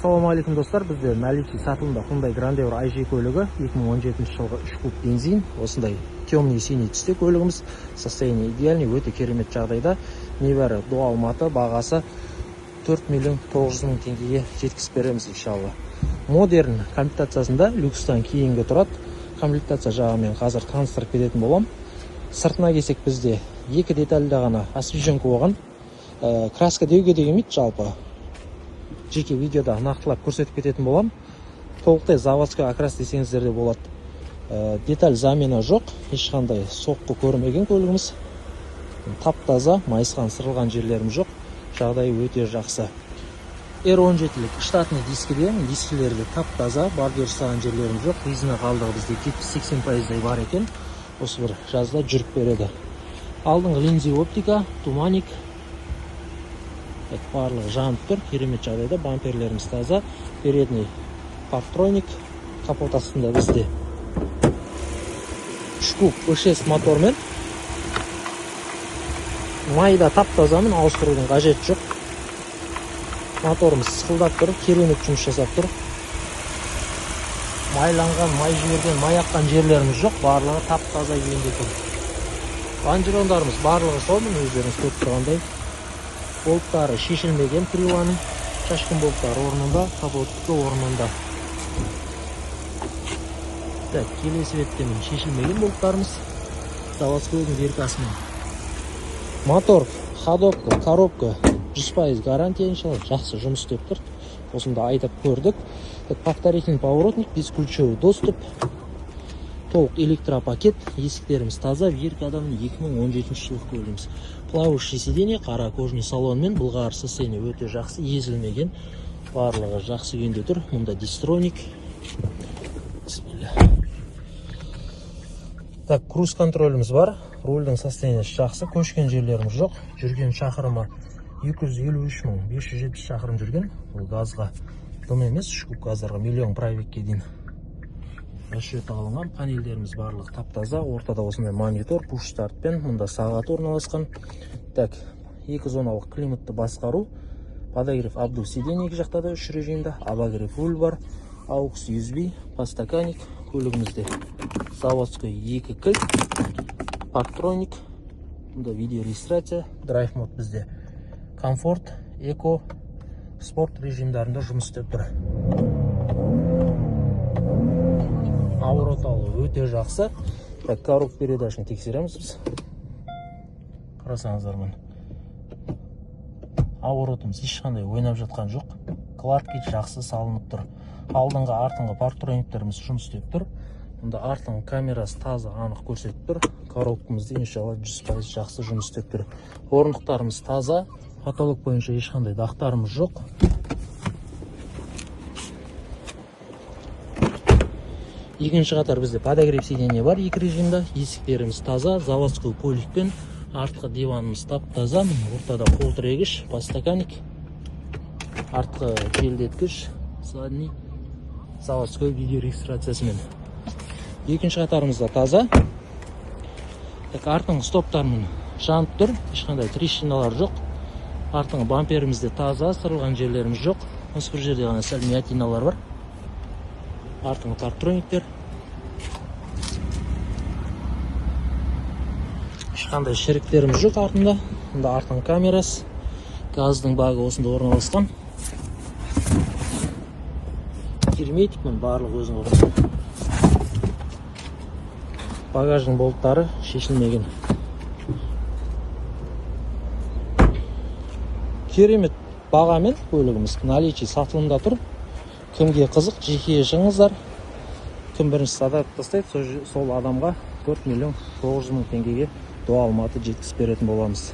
Ассалаумағалейкум достар, бізде наличие сатылымда Hyundai Grand Euro i көлігі 2017 жылғы 3 куб бензин. Осындай темный синий түсте көлігіміз, состояние идеальный, өте керемет жағдайда. Небәрі дуал маты, бағасы 4 миллион 900 мың теңгеге жеткізіп береміз иншалла. Модерн комплектациясында люкстан кейінгі тұрады. Комплектация жағымен қазір таныстырып кететін болам. Сыртына келсек, бізде екі детальда ғана освеженка болған. Краска деуге де келмейді, жалпы жеке видеода нақтылап көрсетіп кететін болам. Толықтай заводской окрас десеңіздер де болады. Деталь замена жоқ, ешқандай соққы көрмеген көлігіміз. Тап-таза, майысқан, сырылған жерлерім жоқ. Жағдайы өте жақсы. R17-лік штатный дискілерді тап-таза, бардер ұстаған жерлерім жоқ. Резина қалдығы бізде 70-80% бар екен. Осы бір жазда жүріп береді. Алдыңғы линза оптика, туманик, барлығы жанып тұр, керемет жағдайда. Бамперлеріміз таза, передний парктроник, капот астында бізде 3 куб V6 мотормен. Майда тап-тазамен, ауыстырудың қажет жоқ. Моторымыз сықылдап тұр, керемет жұмыс жасап тұр. Майланған, май жіберген, май аққан жерлеріміз жоқ, барлығы тап-таза күйінде тұр. Лонжерондарымыз барлығы солмен, өздеріңіз көріп тұрғандай. Болттары шешілмеген, криваны, шашқын болттары орнында, капоты орнында. Келесі беттемен шешілмеген болттарымыз, заводскойдың веркасымен. Мотор, ходовка, коробка 100% гарантия иншалла, жақсы жұмыс істеп тұр. Осында айтып көрдік. Повторительный поворотник, бесключевой доступ, толық электропакет, есіктеріміз таза, веркадан 2017 жылғы көлігіміз. Плавающий сиденье, қара кожный салонмен, былғары состояние өте жақсы, езілмеген, барлығы жақсы күйінде тұр. Мұнда дистроник. Круз контроліміз бар, рульдің состояниесі жақсы, көшкен жерлеріміз жоқ. Жүрген шақырымы 253.570 шақырым жүрген. Бұл газға дым емес, 3 куб газдарға миллион пробегке дейін расчет алынған. Панельдеріміз барлығы тап-таза, ортада осындай монитор, пуш стартпен, мұнда сағат орналасқан. Екі зоналық климатты басқару, подогрев обдув сиденье екі жақтада 3 режимде, обогрев руль бар, AUX USB, подстаканник, көлігімізде заводской 2 кілт, парктроник, мұнда видео регистрация, драйв мод бізде комфорт, эко, спорт режимдарында жұмыс істеп тұр. Аурот алу өте жақсы. Коробка передачын тексереміз біз. Қарасаңыздар мұны. Ауротымыз ешқандай ойнап жатқан жоқ. Кларкет жақсы салынып тұр. Алдыңғы артыңғы парктрониктеріміз жұмыс істеп тұр. Мұнда артыңғы камерасы таза, анық көрсетіп тұр. Коробкамызды иншалла 100% жақсы жұмыс істеп тұр. Орындықтарымыз таза. Каталог бойынша ешқандай дақтарымыз жоқ. Екінші қатар бізде подогрев сиденье бар, 2 режимда. Есіктеріміз таза, заводской поликпен, артқы диванымыз тап-таза, ортада қол тірегіш, подстаканник, артқы желдеткіш, задний, заводской видео регистрациясымен. Екінші қатарымызда таза. Артыңғы стоптармен жанып тұр, ешқандай трещиналар жоқ. Артыңғы бамперімізде таза, сырылған жерлеріміз жоқ. Осы бір жерде ғана сәл миятиналар бар. Артыңғы парктрониктер. Ешқандай шіріктеріміз жоқ артында. Мұнда артыңғы камерасы. Газдың багы осында орналасқан. Герметикмен барлық өзің орналасқан. Багаждың болттары шешілмеген. Керемет бағамен көлігіміз наличие сатылымда тұр. Кімге қызық, жеке шығыңыздар. Кім бірінші сатып тастайды, сол адамға 4 миллион 900 мың теңгеге дуал маты жеткізіп беретін боламыз.